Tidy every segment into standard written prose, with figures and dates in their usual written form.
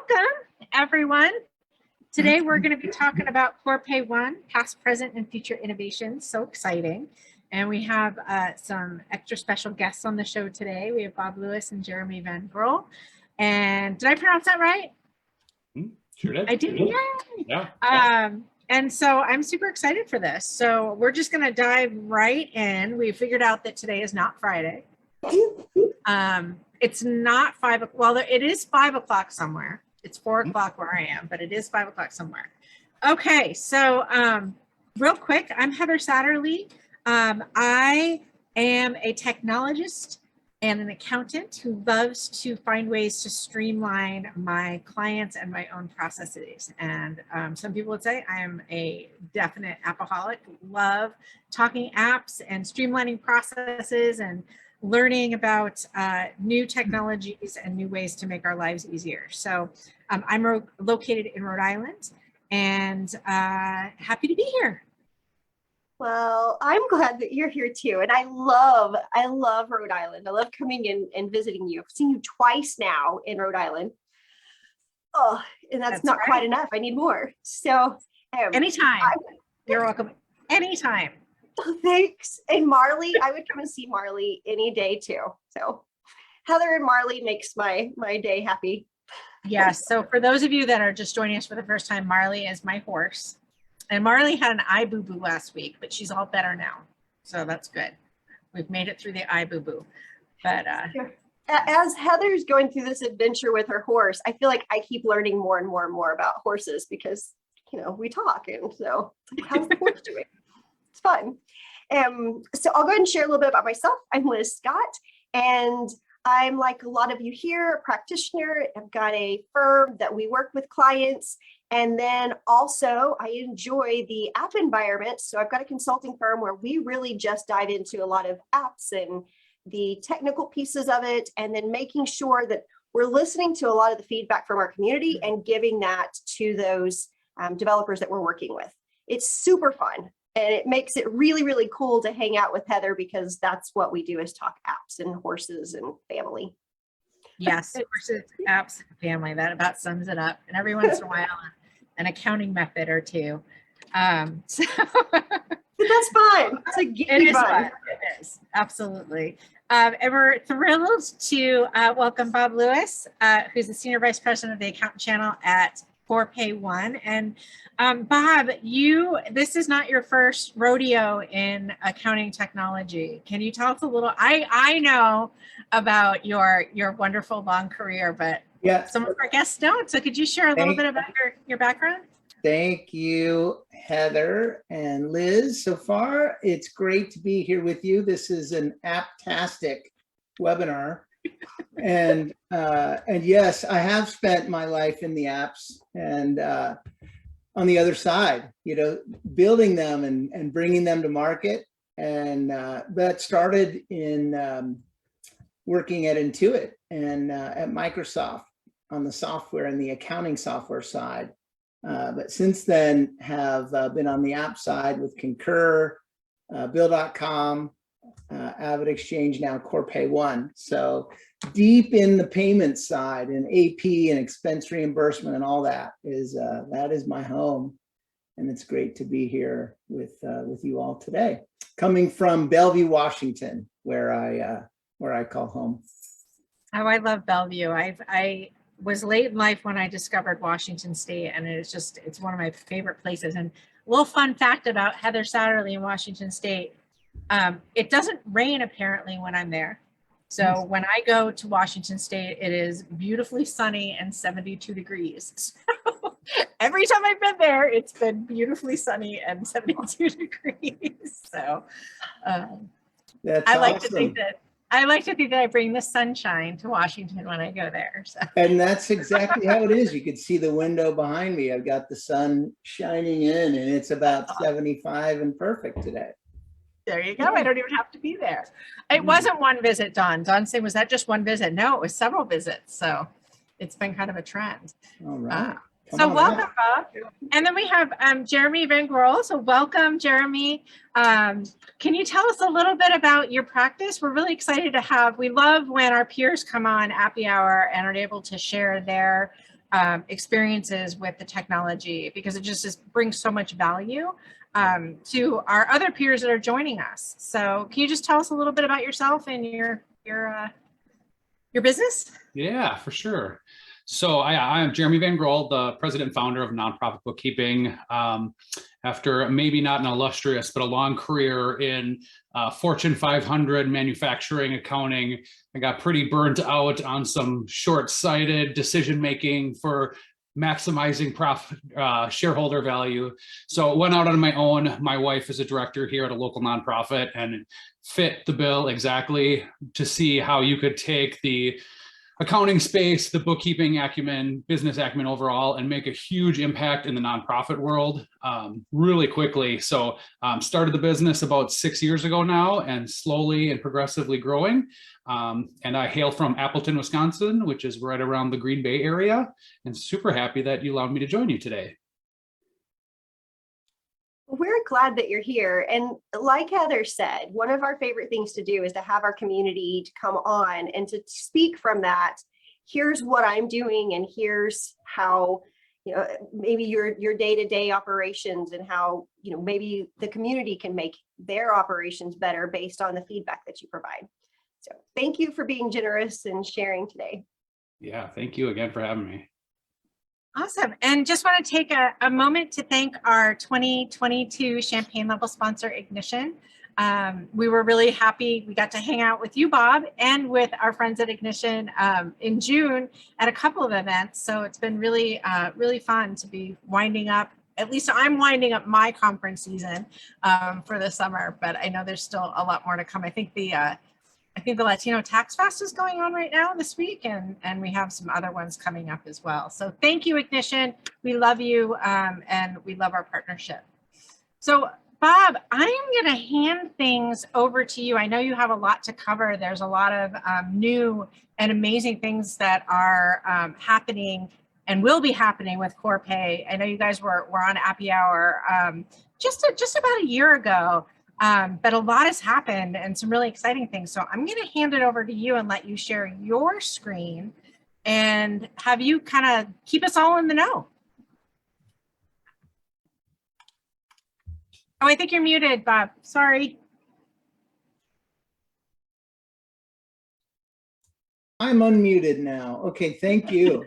welcome everyone. Today we're going to be talking about Corpay One, past, present, and future innovations. So exciting. And we have some extra special guests on the show today. We have Bob Lewis and Jeremy Van Grol. And did I pronounce that right? Sure did. I did. Yay. Yeah. And so I'm super excited for this. So we're just going to dive right in. We figured out that today is not Friday. It's not 5 o'clock. Well, it is 5 o'clock somewhere. It's 4 o'clock where I am, but it is 5 o'clock somewhere. Okay, so real quick, I'm Heather Satterlee. I am a technologist and an accountant who loves to find ways to streamline my clients and my own processes. And some people would say I am a definite appaholic, love talking apps and streamlining processes and learning about new technologies and new ways to make our lives easier. So I'm located in Rhode Island and happy to be here. Well, I'm glad that you're here too. And I love Rhode Island. I love coming in and visiting you. I've seen you twice now in Rhode Island. Oh, and that's not quite enough. I need more. So anytime. You're welcome. Anytime. Oh, thanks. And Marley, I would come and see Marley any day too. So Heather and Marley makes my day happy. Yes. So for those of you that are just joining us for the first time, Marley is my horse. And Marley had an eye boo-boo last week, but she's all better now. So that's good. We've made it through the eye boo-boo. But as Heather's going through this adventure with her horse, I feel like I keep learning more and more and more about horses because, you know, we talk. And so how's the horse doing? It's fun. So I'll go ahead and share a little bit about myself. I'm Liz Scott, and I'm like a lot of you here, a practitioner. I've got a firm that we work with clients. And then also I enjoy the app environment. So I've got a consulting firm where we really just dive into a lot of apps and the technical pieces of it, and then making sure that we're listening to a lot of the feedback from our community and giving that to those developers that we're working with. It's super fun. And it makes it really, really cool to hang out with Heather because that's what we do is talk apps and horses and family. Yes, horses, apps, family. That about sums it up. And every once in a while, an accounting method or two. So that's fun. It's like it is fun. It is absolutely. And we're thrilled to welcome Bob Lewis, who's the Senior Vice President of the Accountant Channel at Corpay One. And Bob, this is not your first rodeo in accounting technology. Can you tell us a little? I know about your wonderful long career, but some of our guests don't. So could you share a little bit about your background? Thank you, Heather and Liz. So far, it's great to be here with you. This is an apptastic webinar. And yes, I have spent my life in the apps and on the other side, you know, building them and bringing them to market. And that started in working at Intuit and at Microsoft on the software and the accounting software side. But since then have been on the app side with Concur, Bill.com, Avid Exchange, now Corpay One. So deep in the payment side and AP and expense reimbursement and all that is my home. And it's great to be here with you all today. Coming from Bellevue, Washington, where I call home. Oh, I love Bellevue. I was late in life when I discovered Washington State, and it's one of my favorite places. And a little fun fact about Heather Satterlee in Washington State. It doesn't rain apparently when I'm there. So when I go to Washington State, it is beautifully sunny and 72 degrees. So every time I've been there, it's been beautifully sunny and 72 degrees. So I like to think that I bring the sunshine to Washington when I go there. So. And that's exactly how it is. You can see the window behind me. I've got the sun shining in, and it's about 75 and perfect today. There you go. I don't even have to be there. It wasn't one visit, Don. Don said, was that just one visit? No, it was several visits. So it's been kind of a trend. All right. So welcome, Bob. And then we have Jeremy Van Grol. So welcome, Jeremy. Can you tell us a little bit about your practice? We're really excited to have, we love when our peers come on Appy Hour and are able to share their experiences with the technology, because it just brings so much value to our other peers that are joining us. So can you just tell us a little bit about yourself and your business? Yeah, for sure. So I'm Jeremy Van Grohl, the president and founder of Nonprofit Bookkeeping. After maybe not an illustrious, but a long career in Fortune 500 manufacturing accounting, I got pretty burnt out on some short-sighted decision-making for maximizing profit, shareholder value. So went out on my own. My wife is a director here at a local nonprofit and fit the bill exactly to see how you could take the accounting space, the bookkeeping acumen, business acumen overall, and make a huge impact in the nonprofit world really quickly. So started the business about 6 years ago now, and slowly and progressively growing. And I hail from Appleton, Wisconsin, which is right around the Green Bay area, and super happy that you allowed me to join you today. We're glad that you're here. And like Heather said, one of our favorite things to do is to have our community to come on and to speak from that. Here's what I'm doing, and here's how, maybe your day-to-day operations, and how, maybe the community can make their operations better based on the feedback that you provide. So thank you for being generous and sharing today. Yeah, thank you again for having me. Awesome. And just want to take a moment to thank our 2022 Champaign level sponsor, Ignition. We were really happy. We got to hang out with you, Bob, and with our friends at Ignition in June at a couple of events. So it's been really, really fun to be winding up. At least I'm winding up my conference season for the summer, but I know there's still a lot more to come. I think the Latino Tax Fest is going on right now this week, and we have some other ones coming up as well. So thank you, Ignition. We love you, and we love our partnership. So Bob, I am going to hand things over to you. I know you have a lot to cover. There's a lot of new and amazing things that are happening and will be happening with Corpay. I know you guys were on Appy Hour just about a year ago. But a lot has happened and some really exciting things. So I'm going to hand it over to you and let you share your screen and have you kind of keep us all in the know. Oh, I think you're muted, Bob. Sorry. I'm unmuted now. Okay, thank you.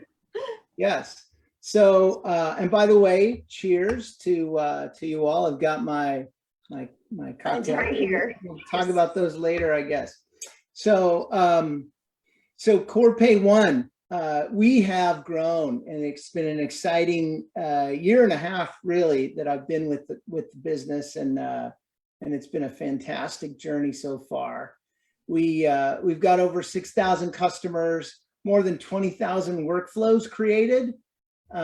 Yes. So, and by the way, cheers to you all. I've got my cocktail right here. We'll talk about those later, I guess. So, so Corpay One, we have grown, and it's been an exciting year and a half, really, that I've been with the business, and it's been a fantastic journey so far. We've got over 6,000 customers, more than 20,000 workflows created.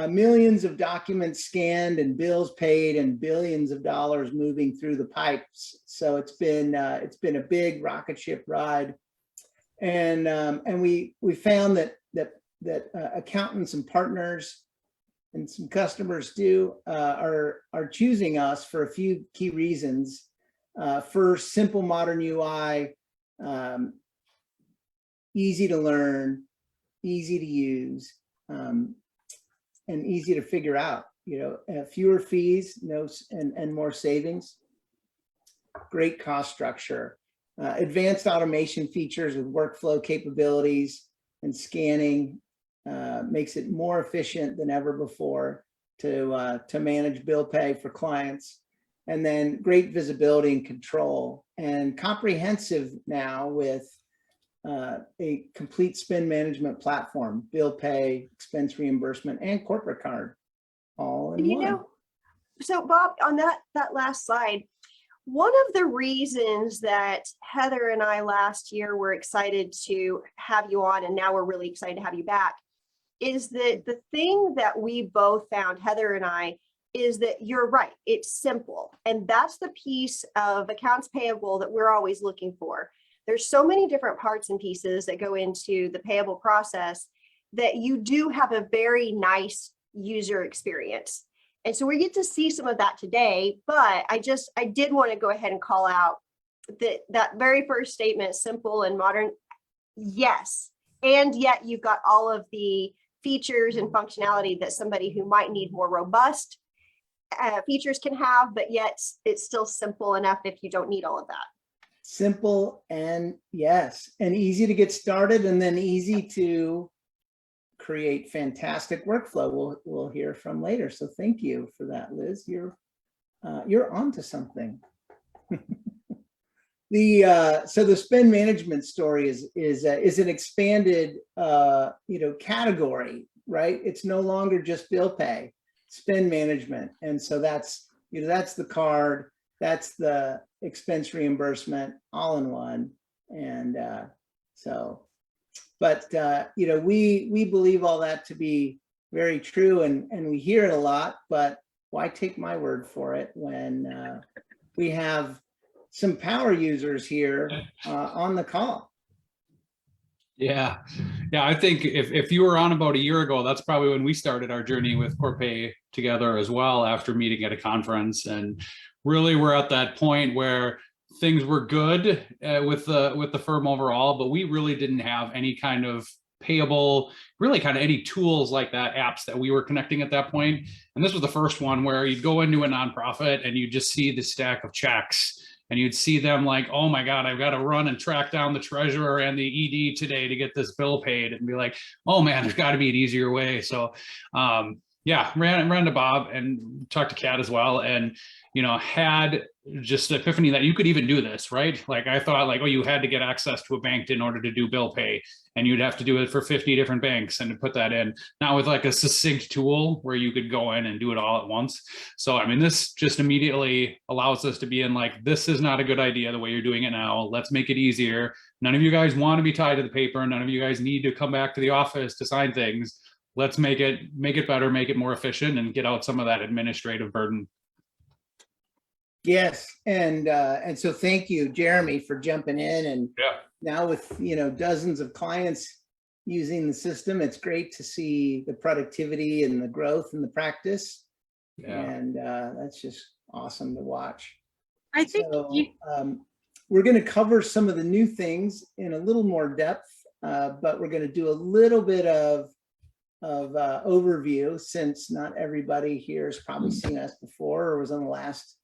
Millions of documents scanned and bills paid, and billions of dollars moving through the pipes. So it's been a big rocket ship ride, and we found that accountants and partners and some customers are choosing us for a few key reasons. First, simple modern UI, easy to learn, easy to use. And easy to figure out, fewer fees, and more savings. Great cost structure, advanced automation features with workflow capabilities and scanning makes it more efficient than ever before to manage bill pay for clients. And then great visibility and control, and comprehensive now with a complete spend management platform, bill pay, expense reimbursement, and corporate card, all in one. So Bob, on that last slide, one of the reasons that Heather and I last year were excited to have you on, and now we're really excited to have you back, is that the thing that we both found, Heather and I, is that you're right, it's simple. And that's the piece of accounts payable that we're always looking for. There's so many different parts and pieces that go into the payable process that you do have a very nice user experience. And so we get to see some of that today, but I did want to go ahead and call out that very first statement, simple and modern. Yes. And yet you've got all of the features and functionality that somebody who might need more robust features can have, but yet it's still simple enough if you don't need all of that. Simple and yes, and easy to get started, and then easy to create fantastic workflow. We'll hear from later. So thank you for that, Liz. You're onto something. So the spend management story is an expanded category, right? It's no longer just bill pay, spend management, and so that's the card, that's the expense reimbursement, all in one, and we believe all that to be very true, and we hear it a lot, but why take my word for it when we have some power users here on the call? Yeah. I think if you were on about a year ago, that's probably when we started our journey with Corpay together as well, after meeting at a conference. And really, we're at that point where things were good with the firm overall, but we really didn't have any kind of payable, really kind of any tools like that, apps that we were connecting at that point. And this was the first one where you'd go into a nonprofit and you just see the stack of checks. And you'd see them like, oh my God, I've got to run and track down the treasurer and the ED today to get this bill paid, and be like, oh man, there's got to be an easier way. So ran to Bob and talked to Kat as well, and had just an epiphany that you could even do this, right? Like I thought like, oh, you had to get access to a bank in order to do bill pay, and you'd have to do it for 50 different banks and to put that in. Not with like a succinct tool where you could go in and do it all at once. So, I mean, this just immediately allows us to be in like, this is not a good idea the way you're doing it now. Let's make it easier. None of you guys want to be tied to the paper. None of you guys need to come back to the office to sign things. Let's make it better, make it more efficient, and get out some of that administrative burden. Yes, and so thank you, Jeremy, for jumping in. And now with dozens of clients using the system, it's great to see the productivity and the growth in the practice. And that's just awesome to watch. I think we're going to cover some of the new things in a little more depth, but we're going to do a little bit of overview, since not everybody here has probably seen us before or was on the last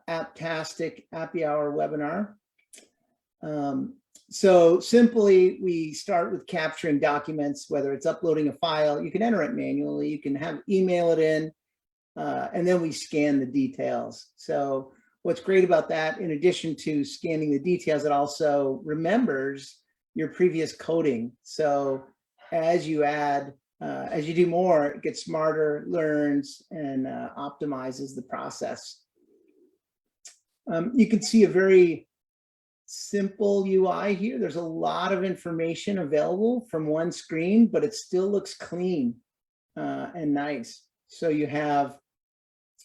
Apptastic Happy Hour webinar. So simply, we start with capturing documents, whether it's uploading a file. You can enter it manually, you can email it in, and then we scan the details. So what's great about that, in addition to scanning the details, it also remembers your previous coding. So as you add, as you do more, it gets smarter, learns, and optimizes the process. You can see a very simple UI here. There's a lot of information available from one screen, but it still looks clean and nice. So you have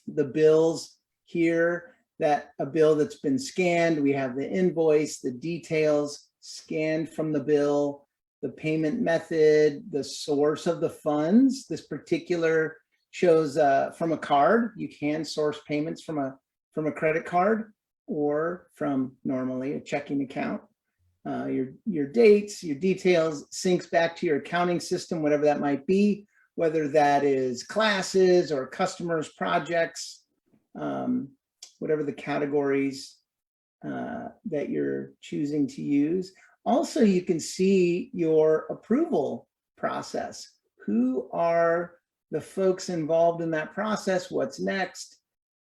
the bills here, a bill that's been scanned. We have the invoice, the details scanned from the bill, the payment method, the source of the funds. This particular shows from a card. You can source payments from a credit card or from normally a checking account. Your dates, your details syncs back to your accounting system, whatever that might be, whether that is classes or customers, projects, whatever the categories that you're choosing to use. Also, you can see your approval process. Who are the folks involved in that process? What's next?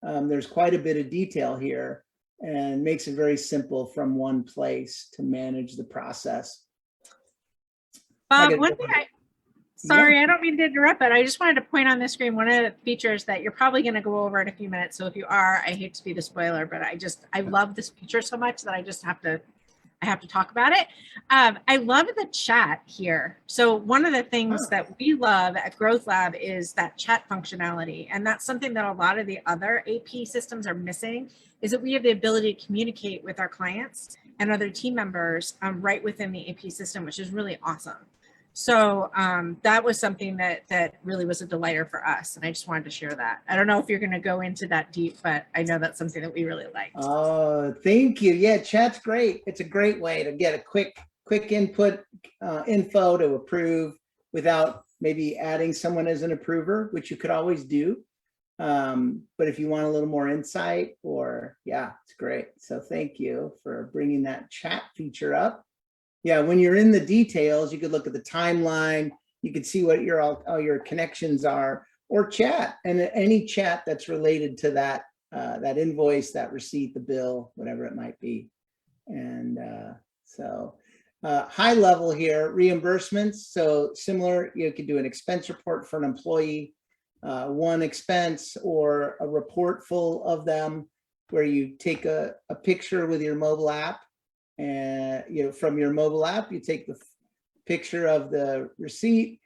There's quite a bit of detail here, and makes it very simple from one place to manage the process. Bob, one thing sorry, I don't mean to interrupt, but I just wanted to point on this screen one of the features that you're probably going to go over in a few minutes. So if you are, I hate to be the spoiler, but I love this feature so much that I have to talk about it. I love the chat here. So one of the things that we love at Growth Lab is that chat functionality. And that's something that a lot of the other AP systems are missing, is that we have the ability to communicate with our clients and other team members right within the AP system, which is really awesome. So that was something that really was a delighter for us. And I just wanted to share that. I don't know if you're going to go into that deep, but I know that's something that we really liked. Oh, thank you. Yeah, chat's great. It's a great way to get a quick input info to approve without maybe adding someone as an approver, which you could always do. But if you want a little more insight, or yeah, it's great. So thank you for bringing that chat feature up. Yeah, when you're in the details, you could look at the timeline. You could see what all your connections are, or chat, and any chat that's related to that that invoice, that receipt, the bill, whatever it might be. And high level here, reimbursements. So similar, you could do an expense report for an employee, one expense, or a report full of them, where you take a picture with your mobile app, and from your mobile app, you take the picture of the receipt.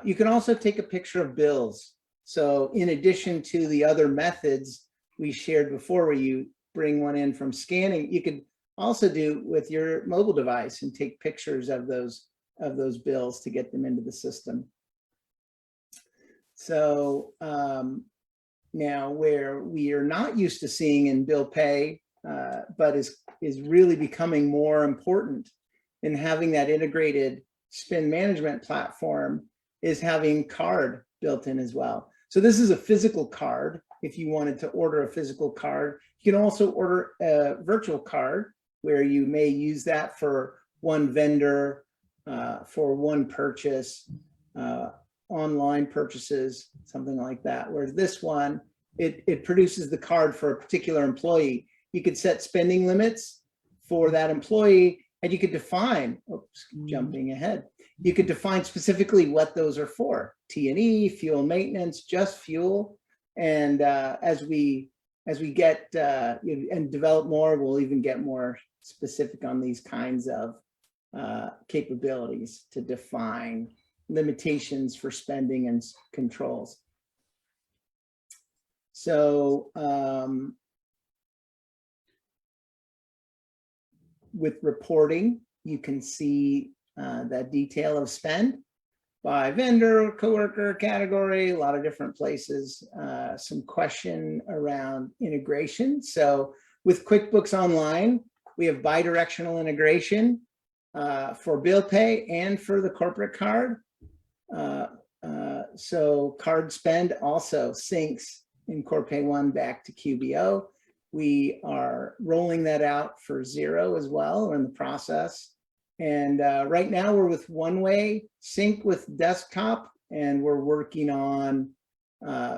You can also take a picture of bills. So in addition to the other methods we shared before, where you bring one in from scanning, you could also do with your mobile device and take pictures of those bills to get them into the system. So now, where we are not used to seeing in bill pay, but is really becoming more important in having that integrated spend management platform, is having card built in as well. So this is a physical card. If you wanted to order a physical card, you can also order a virtual card, where you may use that for one vendor, for one purchase, online purchases, something like that. Whereas this one, it produces the card for a particular employee. You could set spending limits for that employee, and you could define, oops, jumping ahead, you could define specifically what those are for: T&E, fuel maintenance, just fuel. And as we get and develop more, we'll even get more specific on these kinds of capabilities to define limitations for spending and controls. So with reporting, you can see the detail of spend by vendor, coworker, category, a lot of different places. Some question around integration. So with QuickBooks Online, we have bidirectional integration for bill pay and for the corporate card. So card spend also syncs in Corpay One back to QBO. We are rolling that out for Xero as well. We're in the process. And right now we're with one-way sync with desktop, and we're working on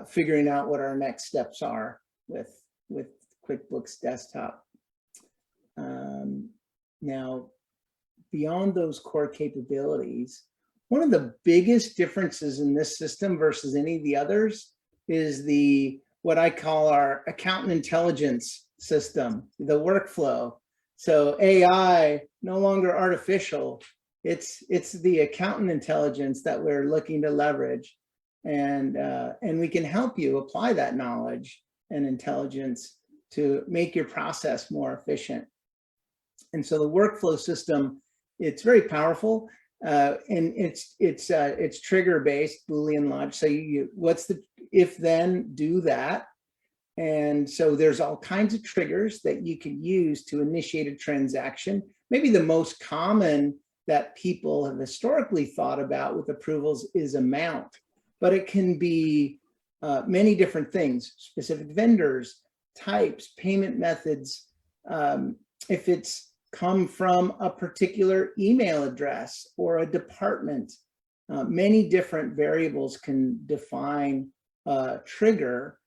figuring out what our next steps are with QuickBooks Desktop. Now, beyond those core capabilities, one of the biggest differences in this system versus any of the others is what I call our accountant intelligence system, the workflow. So AI, no longer artificial, it's the accountant intelligence that we're looking to leverage, and we can help you apply that knowledge and intelligence to make your process more efficient. And so the workflow system, it's very powerful, and it's trigger based, Boolean logic. So what's the if then do that. And so there's all kinds of triggers that you can use to initiate a transaction. Maybe the most common that people have historically thought about with approvals is amount, but it can be many different things: specific vendors, types, payment methods. If it's come from a particular email address or a department, many different variables can define a trigger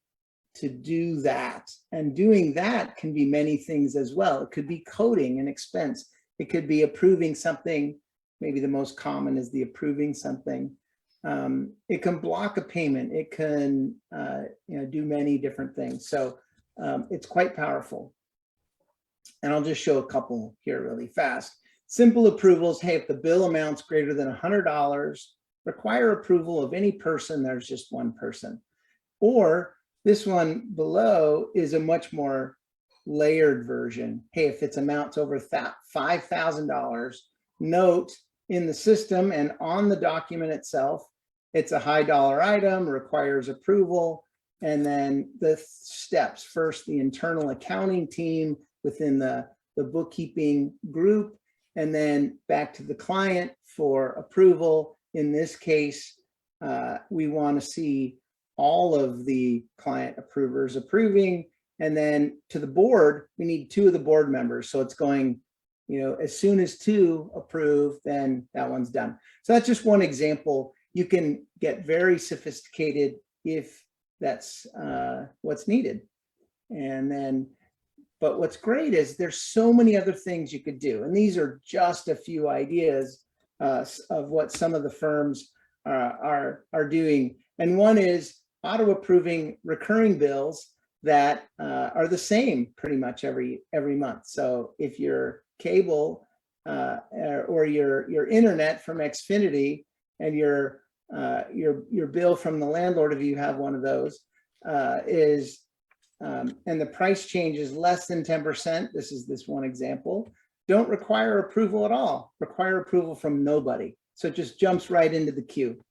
to do that. And doing that can be many things as well. It could be coding an expense. It could be approving something. Maybe the most common is the approving something. It can block a payment. It can do many different things. So it's quite powerful. And I'll just show a couple here really fast. Simple approvals. Hey, if the bill amount's greater than $100, require approval of any person. There's just one person. Or this one below is a much more layered version. Hey, if its amount's over $5,000, note in the system and on the document itself, it's a high dollar item, requires approval. And then the steps: first, the internal accounting team within the bookkeeping group, and then back to the client for approval. In this case, we want to see all of the client approvers approving. And then to the board, we need 2 of the board members. So it's going, as soon as 2 approve, then that one's done. So that's just one example. You can get very sophisticated if that's what's needed. And then, but what's great is there's so many other things you could do. And these are just a few ideas of what some of the firms are doing. And one is auto approving recurring bills that are the same pretty much every month. So if your cable or your internet from Xfinity and your bill from the landlord, if you have one of those, is and the price change is less than 10%. This is this one example. Don't require approval at all. Require approval from nobody. So it just jumps right into the queue.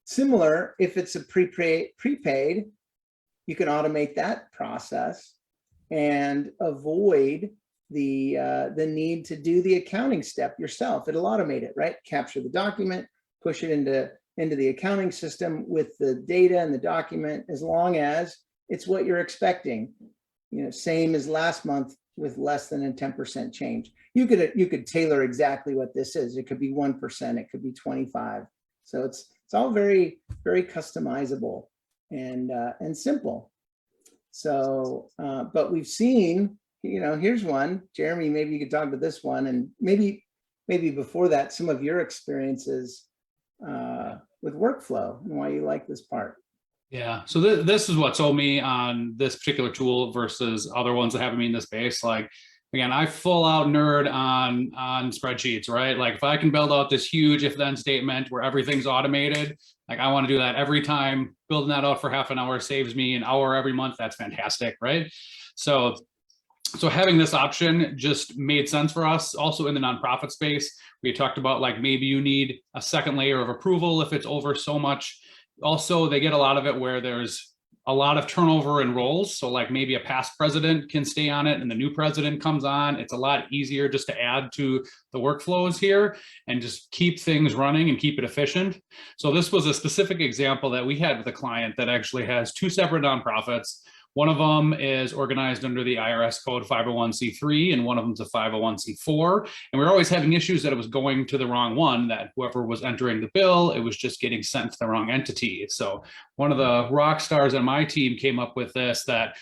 Similar, if it's a prepaid, you can automate that process and avoid the need to do the accounting step yourself. It'll automate it, right? Capture the document, push it into the accounting system with the data and the document, as long as it's what you're expecting. Same as last month with less than a 10% change. You could tailor exactly what this is. It could be 1%, it could be 25. So it's all very, very customizable and simple. So, but we've seen, here's one. Jeremy, maybe you could talk about this one, and maybe before that, some of your experiences with workflow and why you like this part. Yeah, so this is what sold me on this particular tool versus other ones that have me in this space. Like, again, I full out nerd on spreadsheets, right? Like if I can build out this huge if then statement where everything's automated, like I want to do that every time. Building that out for half an hour saves me an hour every month. That's fantastic, right? So having this option just made sense for us. Also in the nonprofit space, we talked about like maybe you need a second layer of approval if it's over so much. Also, they get a lot of it where there's a lot of turnover in roles. So like maybe a past president can stay on it and the new president comes on. It's a lot easier just to add to the workflows here and just keep things running and keep it efficient. So this was a specific example that we had with a client that actually has 2 separate nonprofits. One of them is organized under the IRS code 501c3, and one of them is a 501c4. And we're always having issues that it was going to the wrong one, that whoever was entering the bill, it was just getting sent to the wrong entity. So one of the rock stars on my team came up with this, that,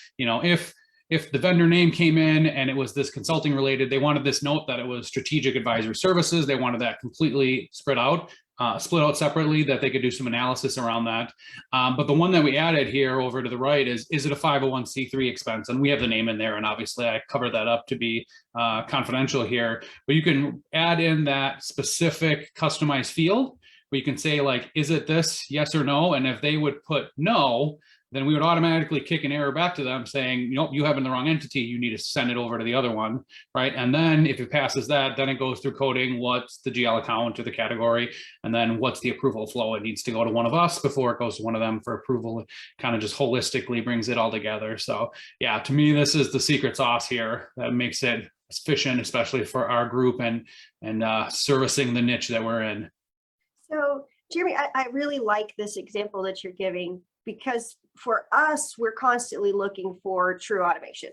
if the vendor name came in and it was this consulting related, they wanted this note that it was strategic advisory services. They wanted that completely split out separately, that they could do some analysis around that. But the one that we added here over to the right is it a 501c3 expense? And we have the name in there. And obviously I covered that up to be confidential here, but you can add in that specific customized field where you can say like, is it this, yes or no? And if they would put no, then we would automatically kick an error back to them saying, nope, you have in the wrong entity, you need to send it over to the other one, right? And then if it passes that, then it goes through coding, what's the GL account or the category, and then what's the approval flow. It needs to go to one of us before it goes to one of them for approval. It kind of just holistically brings it all together. So yeah, to me, this is the secret sauce here that makes it efficient, especially for our group and servicing the niche that we're in. So Jeremy, I really like this example that you're giving, because for us, we're constantly looking for true automation.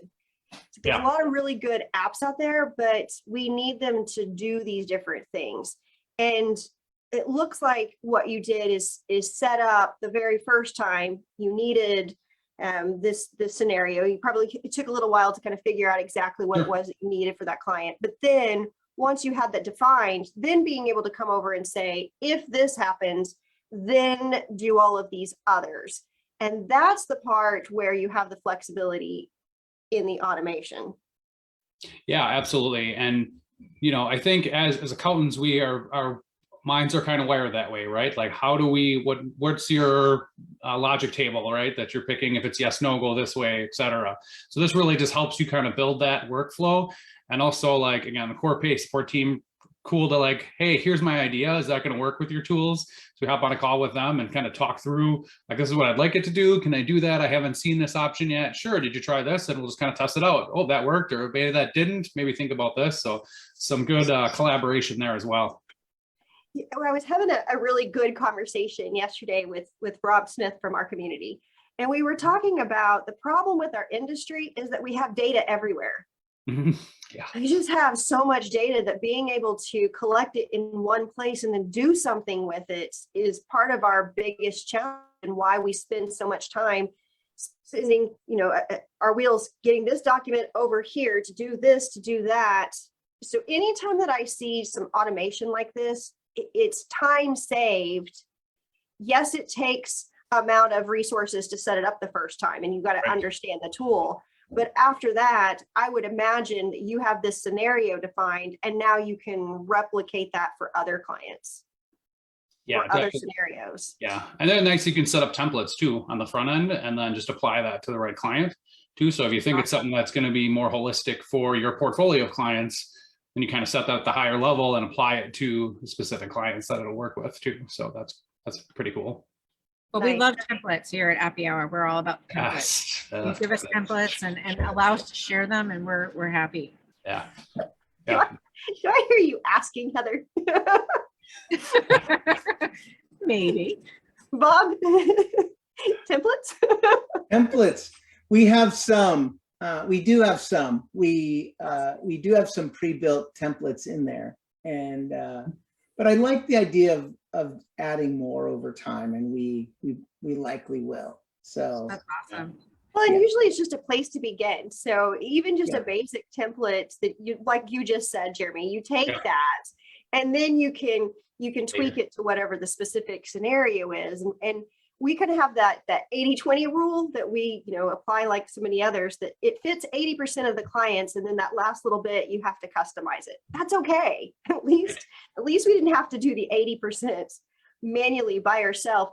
There's a lot of really good apps out there, but we need them to do these different things. And it looks like what you did is set up the very first time you needed this scenario. It took a little while to kind of figure out exactly what it was that you needed for that client. But then once you had that defined, then being able to come over and say, if this happens, then do all of these others. And that's the part where you have the flexibility in the automation. Yeah, absolutely. And, I think as accountants, our minds are kind of wired that way, right? Like, how do what's your logic table, right? That you're picking, if it's yes, no, go this way, et cetera. So this really just helps you kind of build that workflow. And also, like, again, the Corpay support team, cool to like, hey, here's my idea. Is that going to work with your tools? So we hop on a call with them and kind of talk through, like, this is what I'd like it to do. Can I do that? I haven't seen this option yet. Sure. Did you try this? And we'll just kind of test it out. Oh, that worked, or maybe that didn't. Maybe think about this. So some good collaboration there as well. Yeah, well, I was having a really good conversation yesterday with Rob Smith from our community. And we were talking about the problem with our industry is that we have data everywhere. Yeah. We just have so much data that being able to collect it in one place and then do something with it is part of our biggest challenge and why we spend so much time spinning, our wheels, getting this document over here to do this, to do that. So anytime that I see some automation like this, it's time saved. Yes, it takes amount of resources to set it up the first time, and you've got to understand the tool. But after that, I would imagine that you have this scenario defined, and now you can replicate that for other clients. Yeah, or other scenarios. Yeah, and then nice you can set up templates too on the front end, and then just apply that to the right client too. So if you think it's something that's going to be more holistic for your portfolio of clients, then you kind of set that at the higher level and apply it to specific clients that it'll work with too. So that's pretty cool. Well, we love templates here at Happy Hour. We're all about templates. Yes. You give us templates and allow us to share them, and we're happy. Yeah. Do I hear you asking, Heather? Maybe. Bob, templates? Templates. We have some. We do have some. We do have some pre-built templates in there, and but I like the idea of adding more over time, and we likely will. So That's awesome. Well, and usually it's just a place to begin. So even just a basic template that you, like you just said, Jeremy, you take that, and then you can tweak it to whatever the specific scenario is. And we kind of have that 80-20 rule that we, apply like so many others, that it fits 80% of the clients. And then that last little bit, you have to customize it. That's okay. At least we didn't have to do the 80% manually by yourself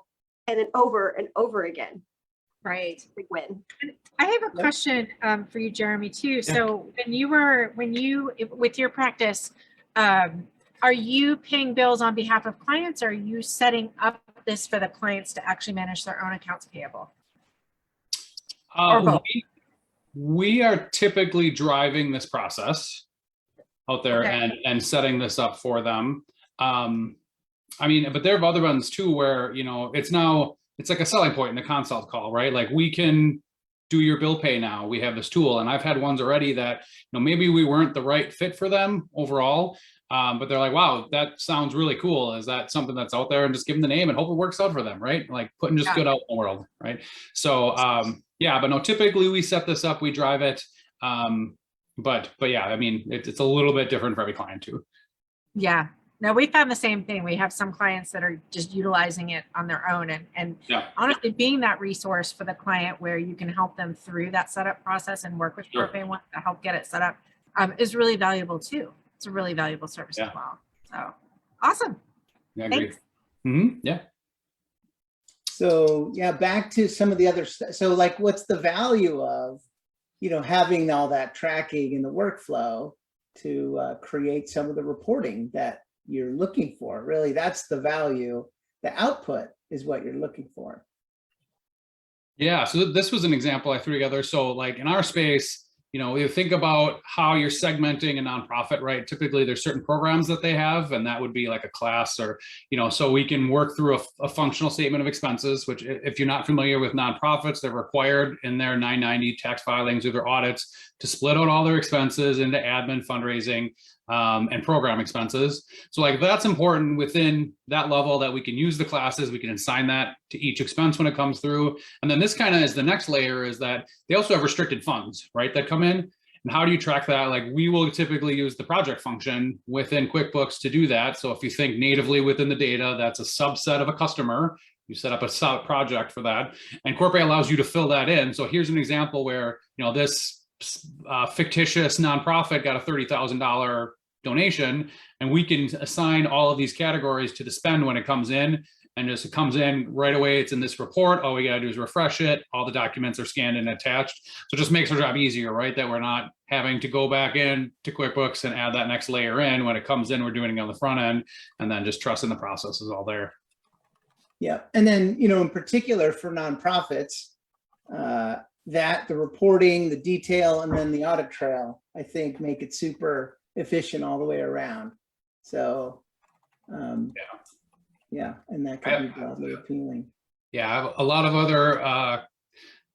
and then over and over again. Right. Big win. I have a question for you, Jeremy, too. So when you with your practice, are you paying bills on behalf of clients, or are you setting up this for the clients to actually manage their own accounts payable? Or both? We are typically driving this process out there and setting this up for them. But there are other ones too where, it's like a selling point in the consult call, right? Like, we can do your bill pay now. We have this tool, and I've had ones already that, maybe we weren't the right fit for them overall. But they're like, wow, that sounds really cool. Is that something that's out there? And just give them the name and hope it works out for them, right? Like putting just good out in the world, right? So but no, typically we set this up, we drive it. But yeah, it's a little bit different for every client too. Yeah. No, we found the same thing. We have some clients that are just utilizing it on their own, and honestly, being that resource for the client where you can help them through that setup process and work with Corpay to help get it set up is really valuable too. It's a really valuable service as well. So awesome. Yeah, thanks. Yeah. So back to some of the other stuff. So like, what's the value of, having all that tracking in the workflow to create some of the reporting that you're looking for? Really, that's the value. The output is what you're looking for. Yeah. So this was an example I threw together. So like in our space, you think about how you're segmenting a nonprofit, right? Typically there's certain programs that they have, and that would be like a class or, so we can work through a functional statement of expenses, which if you're not familiar with nonprofits, they're required in their 990 tax filings or their audits to split out all their expenses into admin, fundraising, and program expenses. So like, that's important within that level that we can use the classes, we can assign that to each expense when it comes through. And then this kind of is the next layer, is that they also have restricted funds, right, that come in. And how do you track that? Like, we will typically use the project function within QuickBooks to do that. So if you think natively within the data, that's a subset of a customer, you set up a project for that. And Corpay allows you to fill that in. So here's an example where, this fictitious nonprofit got a $30,000 donation, and we can assign all of these categories to the spend when it comes in, and just it comes in right away. It's in this report. All we got to do is refresh it. All the documents are scanned and attached. So it just makes our job easier, right? That we're not having to go back in to QuickBooks and add that next layer in. When it comes in, we're doing it on the front end, and then just trusting the process is all there. Yeah. And then, in particular for nonprofits, that the reporting, the detail, and then the audit trail, I think, make it super efficient all the way around. So Yeah, and that could be broadly appealing. Yeah, I have a lot of other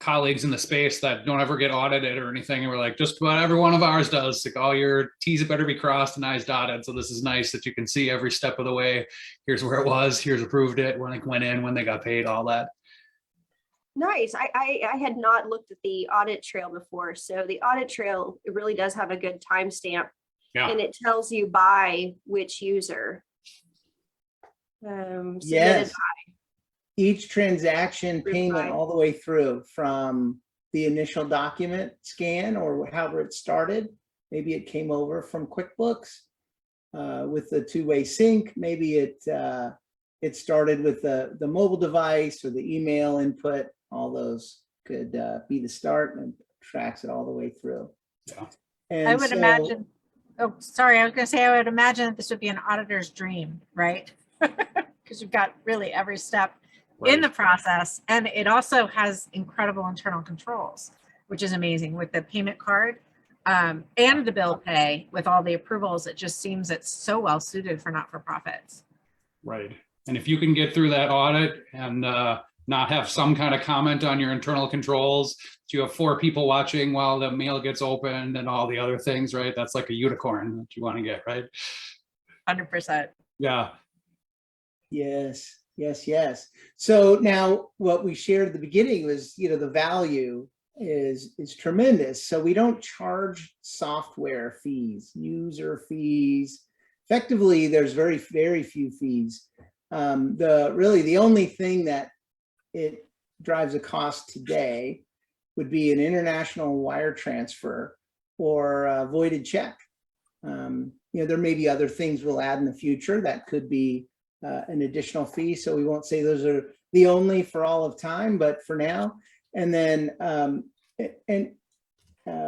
colleagues in the space that don't ever get audited or anything. And we're like, just about every one of ours does. Like, all your T's better be crossed and I's dotted. So this is nice that you can see every step of the way. Here's where it was. Here's approved it. When it went in, when they got paid, all that. Nice. I had not looked at the audit trail before. So the audit trail, it really does have a good timestamp, Yeah. and it tells you by which user. Submitted Yes. Each transaction Approved payment by. all the way through, from the initial document scan or however it started. Maybe it came over from QuickBooks with the two-way sync. Maybe it started with the mobile device or the email input. All those could be the start, and tracks it all the way through. Yeah. And I would so- imagine, oh, sorry, I was gonna say, I would imagine that this would be an auditor's dream, right? Because you've got really every step in the process. And it also has incredible internal controls, which is amazing with the payment card and the bill pay with all the approvals. It just seems it's so well suited for not-for-profits. Right. And if you can get through that audit and not have some kind of comment on your internal controls, you have 4 people watching while the mail gets opened and all the other things, right? That's like a unicorn that you want to get, right? 100%. Yeah. Yes, yes, yes. So now what we shared at the beginning was, the value is tremendous. So we don't charge software fees, user fees. Effectively, there's very, very few fees. The only thing that it drives a cost today would be an international wire transfer or a voided check. There may be other things we'll add in the future that could be an additional fee. So we won't say those are the only for all of time, but for now. And then,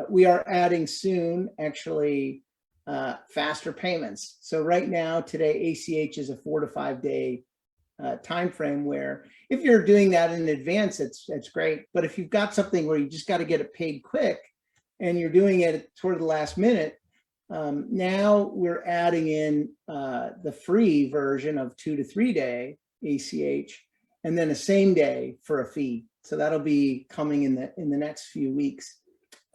we are adding soon, actually, faster payments. So right now, today, ACH is a 4 to 5 day time frame, where if you're doing that in advance, it's great. But if you've got something where you just got to get it paid quick and you're doing it toward the last minute, now we're adding in the free version of 2 to 3 day ACH, and then a same day for a fee. So that'll be coming in the next few weeks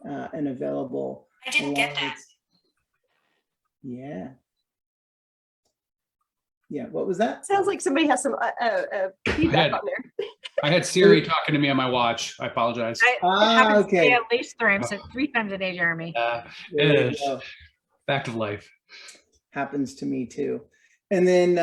and available. I didn't get that. Yeah. Yeah, what was that? Sounds like somebody has some feedback on there. I had Siri talking to me on my watch. I apologize. It happens to me Okay. at least 3 times a day, Jeremy. It There you is. go. Fact of life. Happens to me too. And then,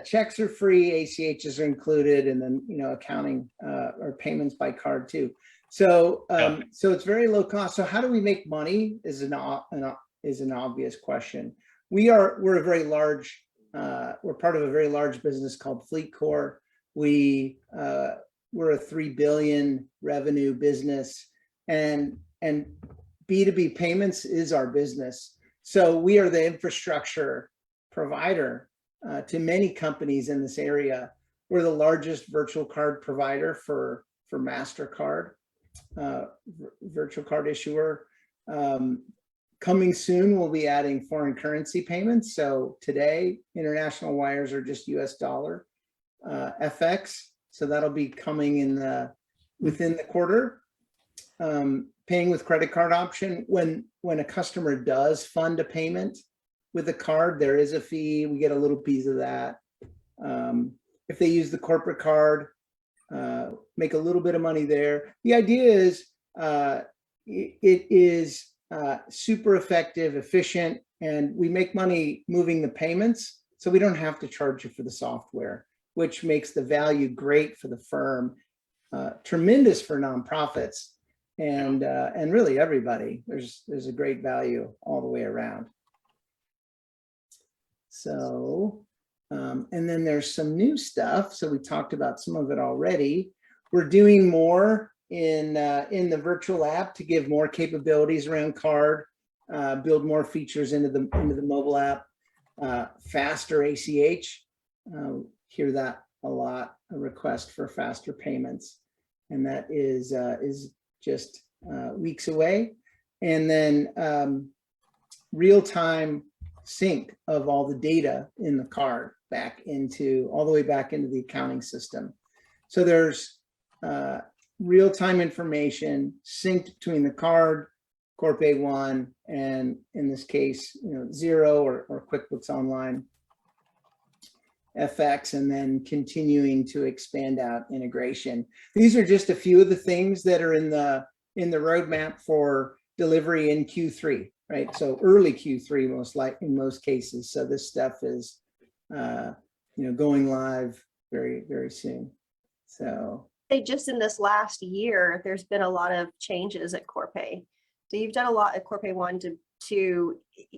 checks are free, ACHs are included, and then, accounting or payments by card too. So, so it's very low cost. So how do we make money is an obvious question. We're a very large, we're part of a very large business called FleetCor. We're a 3 billion revenue business, and B2B payments is our business. So we are the infrastructure provider to many companies in this area. We're the largest virtual card provider for MasterCard, virtual card issuer. Coming soon, we'll be adding foreign currency payments. So today, international wires are just US dollar FX. So that'll be coming within the quarter. Paying with credit card option. When a customer does fund a payment with a card, there is a fee. We get a little piece of that. If they use the corporate card, make a little bit of money there. The idea is it is super effective, efficient, and we make money moving the payments, so we don't have to charge you for the software, which makes the value great for the firm, tremendous for nonprofits, and really everybody. There's a great value all the way around. So, and then there's some new stuff. So we talked about some of it already. We're doing more in the virtual app to give more capabilities around card, build more features into the mobile app, faster ACH. Hear that a lot, a request for faster payments, and that is just weeks away. And then real-time sync of all the data in the card. all the way back into the accounting system. So there's real-time information synced between the card, Corpay One, and in this case, Xero or QuickBooks Online, FX, and then continuing to expand out integration. These are just a few of the things that are in the roadmap for delivery in Q3, right? So early Q3, in most cases. So this stuff is, going live very, very soon. So just in this last year, there's been a lot of changes at Corpay. So you've done a lot at Corpay One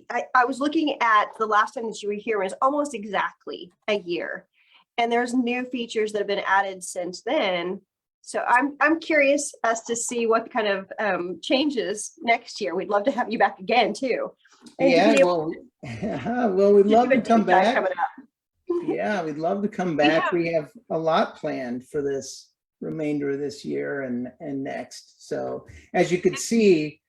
I was looking at the last time that you were here, it was almost exactly a year. And there's new features that have been added since then. So I'm curious as to see what kind of changes next year. We'd love to have you back again too. And we'd love to come back. Yeah, we'd love to come back. We have a lot planned for this remainder of this year and next. So as you can see,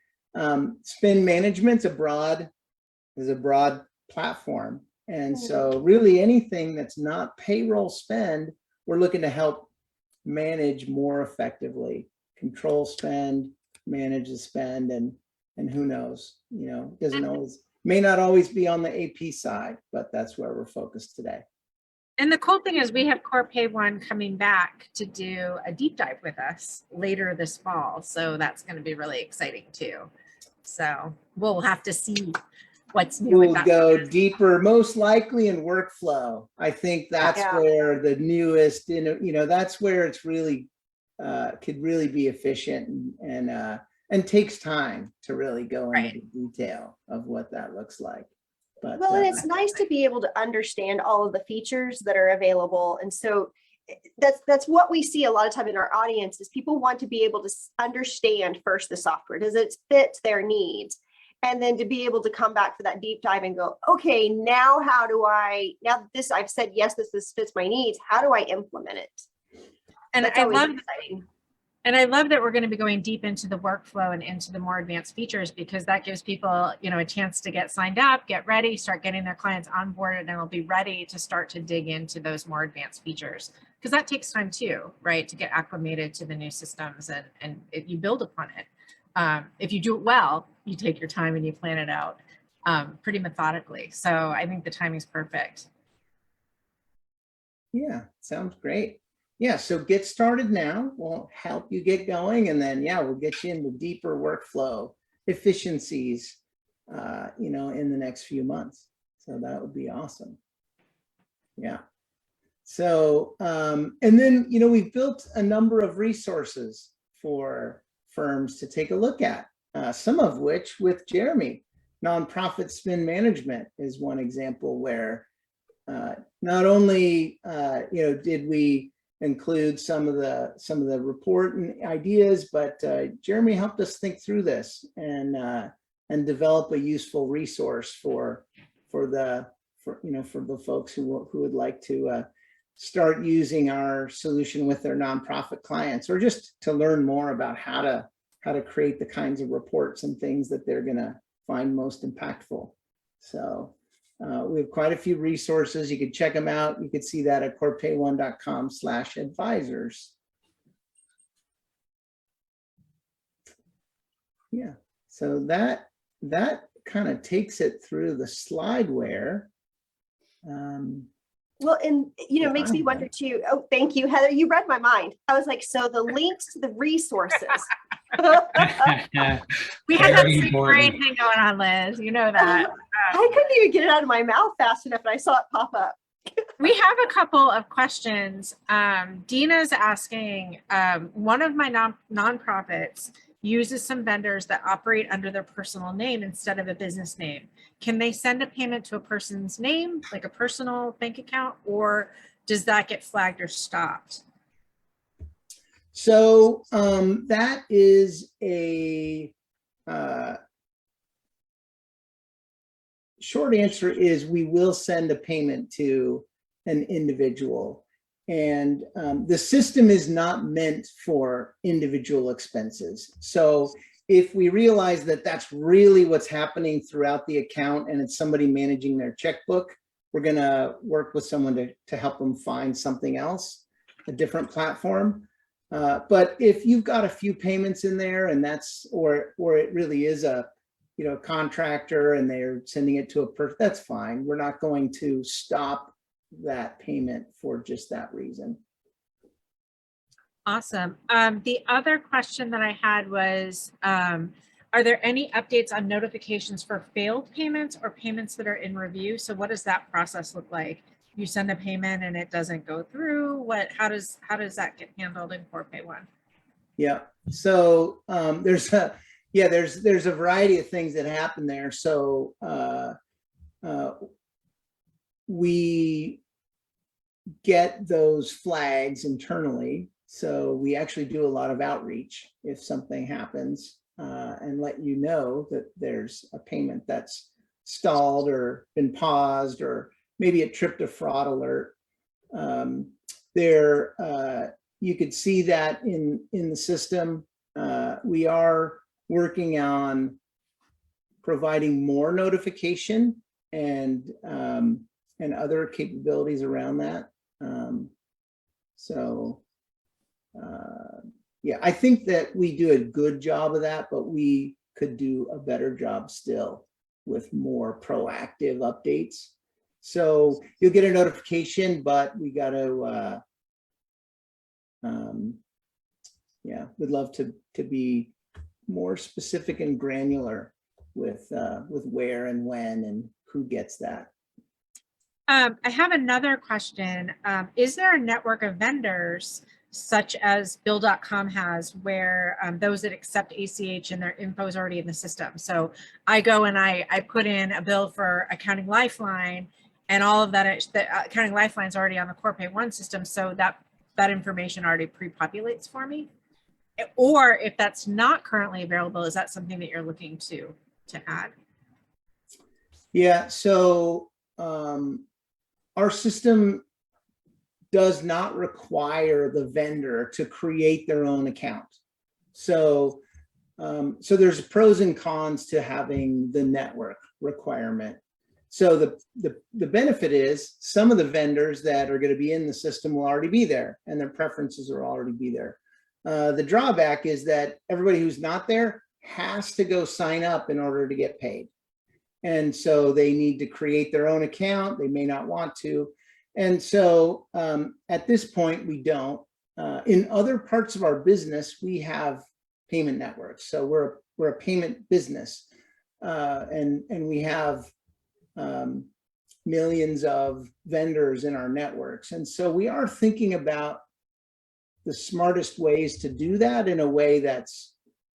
spend management's is a broad platform. And so really anything that's not payroll spend, we're looking to help manage more effectively, control spend, manage the spend, and who knows, may not always be on the AP side, but that's where we're focused today. And the cool thing is we have Corpay One coming back to do a deep dive with us later this fall. So that's going to be really exciting too. So we'll have to see what's new. We'll go deeper, most likely in workflow. I think that's where the newest, that's where it's really could really be efficient and takes time to really go into the detail of what that looks like. But, and it's nice to be able to understand all of the features that are available. And so that's what we see a lot of time in our audience is people want to be able to understand first the software. Does it fit their needs? And then to be able to come back for that deep dive and go, okay, now now that I've said, yes, this fits my needs, how do I implement it? And I love that we're going to be going deep into the workflow and into the more advanced features, because that gives people, a chance to get signed up, get ready, start getting their clients onboarded, and they'll be ready to start to dig into those more advanced features. Because that takes time too, right? To get acclimated to the new systems and you build upon it. If you do it well, you take your time and you plan it out pretty methodically. So I think the timing's perfect. Yeah, sounds great. Yeah, so get started now. We'll help you get going, and then we'll get you into deeper workflow efficiencies, in the next few months. So that would be awesome. Yeah. So and then we've built a number of resources for firms to take a look at. Some of which with Jeremy, nonprofit spend management is one example where not only did we include some of the report and ideas, but Jeremy helped us think through this and develop a useful resource for the folks who would like to start using our solution with their nonprofit clients, or just to learn more about how to create the kinds of reports and things that they're going to find most impactful. So we have quite a few resources. You can check them out. You can see that at corpay1.com/advisors. Yeah, so that kind of takes it through the slideware. Well, and makes me wonder too. Oh, thank you, Heather. You read my mind. I was like, so the links to the resources. We had that same brain thing going on, Liz. You know that. I couldn't even get it out of my mouth fast enough, and I saw it pop up. We have a couple of questions. Dina's asking, one of my nonprofits uses some vendors that operate under their personal name instead of a business name. Can they send a payment to a person's name, like a personal bank account, or does that get flagged or stopped? So that is a short answer is we will send a payment to an individual. And the system is not meant for individual expenses. So if we realize that that's really what's happening throughout the account and it's somebody managing their checkbook, we're going to work with someone to help them find something else, a different platform. But if you've got a few payments in there and that's, or it really is a, contractor and they're sending it to a person, that's fine. We're not going to stop that payment for just that reason. Awesome. The other question that I had was, are there any updates on notifications for failed payments or payments that are in review? So what does that process look like? You send a payment and it doesn't go through. How does that get handled in Corpay One? Yeah. So there's a variety of things that happen there. So we get those flags internally. So we actually do a lot of outreach if something happens and let you know that there's a payment that's stalled or been paused, or maybe it tripped a fraud alert. You could see that in the system. We are working on providing more notification and other capabilities around that. Yeah, I think that we do a good job of that, but we could do a better job still with more proactive updates. So you'll get a notification, but we got to, yeah, we'd love to be more specific and granular with where and when and who gets that. I have another question. Is there a network of vendors such as Bill.com has, where those that accept ACH and their info is already in the system? So I go and I put in a bill for Accounting Lifeline, and all of that, the Accounting Lifeline is already on the Corpay One system, so that information already pre-populates for me. Or if that's not currently available, is that something that you're looking to add? Yeah, so our system does not require the vendor to create their own account. So, so there's pros and cons to having the network requirement. So the benefit is some of the vendors that are going to be in the system will already be there and their preferences will already be there. The drawback is that everybody who's not there has to go sign up in order to get paid. And so they need to create their own account. They may not want to. And so at this point, we don't. In other parts of our business, we have payment networks. So we're a payment business, and we have millions of vendors in our networks. And so we are thinking about the smartest ways to do that in a way that's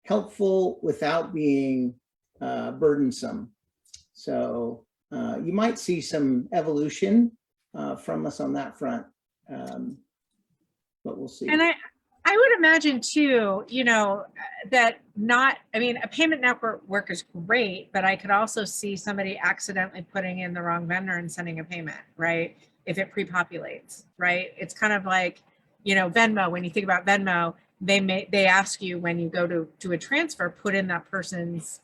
helpful without being burdensome. So you might see some evolution from us on that front, but we'll see. And I would imagine too, that a payment network is great, but I could also see somebody accidentally putting in the wrong vendor and sending a payment, right? If it pre-populates, right? It's kind of like, Venmo. When you think about Venmo, they ask you when you go to a transfer, put in that person's,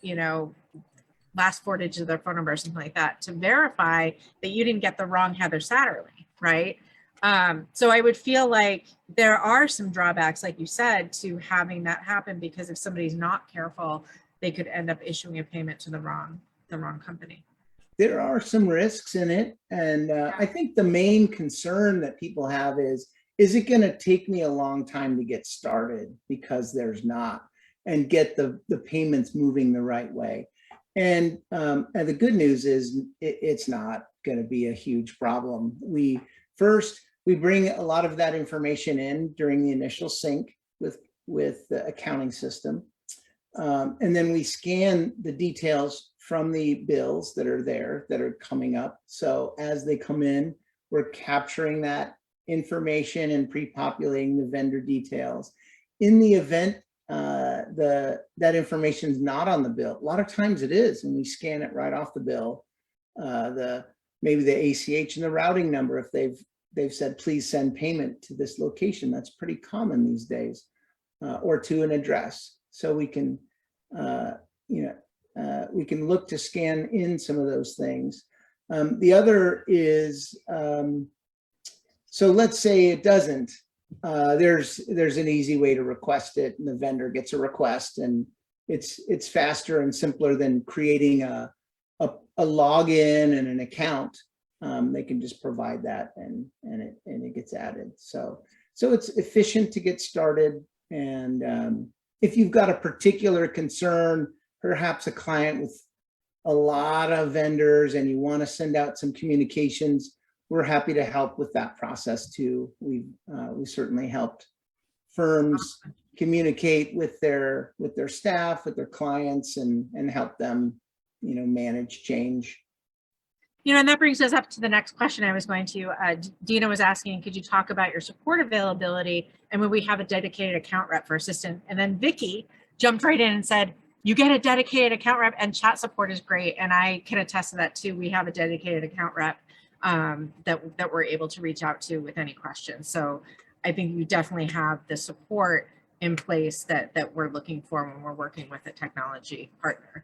last 4 digits of their phone number or something like that to verify that you didn't get the wrong Heather Satterley, right? So I would feel like there are some drawbacks, like you said, to having that happen, because if somebody's not careful, they could end up issuing a payment to the wrong company. There are some risks in it. And I think the main concern that people have is it going to take me a long time to get started because there's not, and get the payments moving the right way. And the good news is it's not going to be a huge problem. We bring a lot of that information in during the initial sync with the accounting system. And then we scan the details from the bills that are there that are coming up. So as they come in, we're capturing that information and pre-populating the vendor details. In the event that information is not on the bill, a lot of times it is, and we scan it right off the bill. Maybe the ACH and the routing number, if they've said, please send payment to this location. That's pretty common these days, or to an address. So we can, we can look to scan in some of those things. The other is, so let's say it doesn't. There's an easy way to request it, and the vendor gets a request, and it's faster and simpler than creating a login and an account. They can just provide that, and it gets added. So it's efficient to get started. And if you've got a particular concern, perhaps a client with a lot of vendors, and you want to send out some communications, we're happy to help with that process too. We certainly helped firms communicate with their staff, with their clients, and help them, manage change. And that brings us up to the next question I was going to. Dina was asking, could you talk about your support availability and when we have a dedicated account rep for assistant? And then Vicky jumped right in and said, you get a dedicated account rep, and chat support is great. And I can attest to that too. We have a dedicated account rep that we're able to reach out to with any questions. So I think you definitely have the support in place that we're looking for when we're working with a technology partner.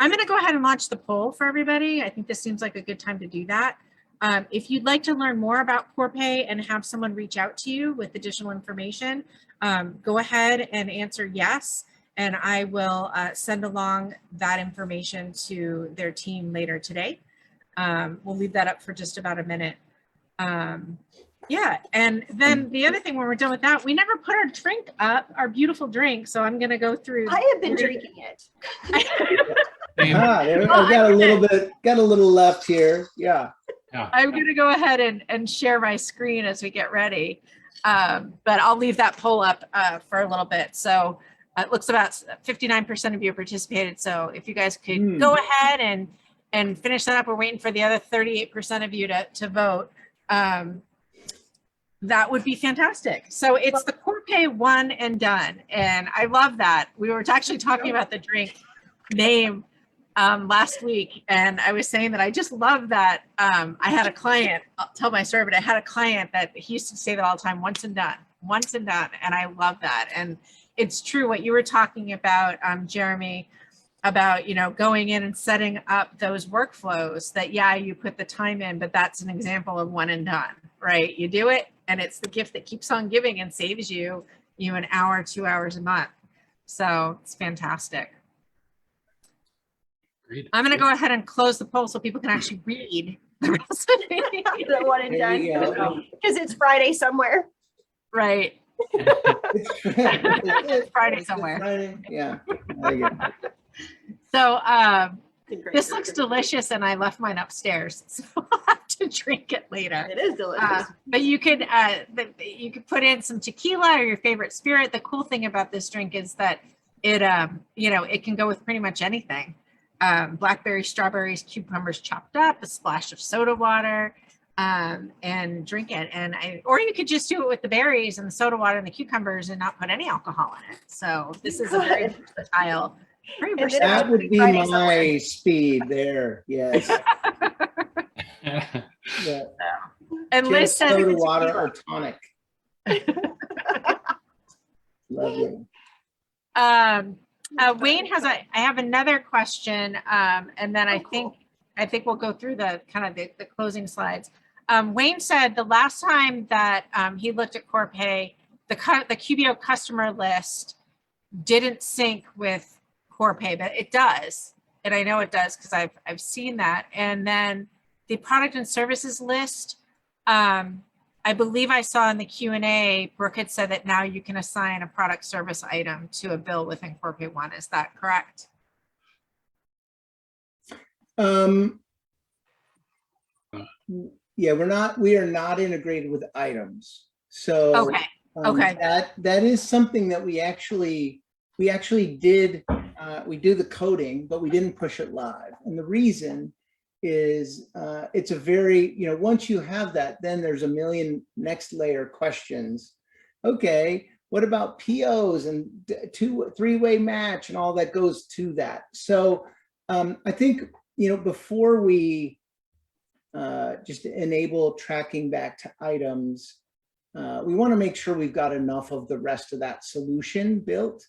I'm going to go ahead and launch the poll for everybody. I think this seems like a good time to do that. If you'd like to learn more about Corpay and have someone reach out to you with additional information, go ahead and answer yes, and I will send along that information to their team later today. We'll leave that up for just about a minute. Yeah, and then the other thing when we're done with that, we never put our drink up, our beautiful drink. So I'm going to go through. I have been drinking it. I've got a little left here. Yeah. I'm going to go ahead and share my screen as we get ready. But I'll leave that poll up for a little bit. So it looks about 59% of you participated. So if you guys could go ahead and finish that up, we're waiting for the other 38% of you to vote. That would be fantastic. So it's the Corpay one and done. And I love that. We were actually talking about the drink name last week. And I was saying that I just love that. I had a client, I'll tell my story, but I had a client that he used to say that all the time, once and done, once and done. And I love that. And it's true what you were talking about, Jeremy, about, going in and setting up those workflows that, yeah, you put the time in, but that's an example of one and done, right? You do it and it's the gift that keeps on giving and saves you, an hour, 2 hours a month. So it's fantastic. Agreed. I'm going to go ahead and close the poll so people can actually read the rest of it. The one and done. Because it's Friday somewhere. Right. It's Friday somewhere. Friday. Yeah. So this looks delicious, and I left mine upstairs, so I'll have to drink it later. It is delicious. But you could put in some tequila or your favorite spirit. The cool thing about this drink is that it it can go with pretty much anything. Blackberries, strawberries, cucumbers chopped up, a splash of soda water, and drink it. Or you could just do it with the berries and the soda water and the cucumbers and not put any alcohol in it. So this is a very versatile. That would be my speed there. Yes. Yeah. And Liz said soda water or tonic. Lovely. Wayne has I have another question, and then I think we'll go through the kind of the closing slides. Wayne said the last time that he looked at Corpay, the QBO customer list didn't sync with Corpay, but it does, and I know it does because I've seen that. And then the product and services list, I believe I saw in the Q&A, Brooke had said that now you can assign a product service item to a bill within Corpay One. Is that correct? Yeah, we are not integrated with items. So okay. That is something that we actually did. We do the coding, but we didn't push it live. And the reason is it's a very, once you have that, then there's a million next layer questions. Okay, what about POs and three-way match and all that goes to that? So I think, before we just enable tracking back to items, we want to make sure we've got enough of the rest of that solution built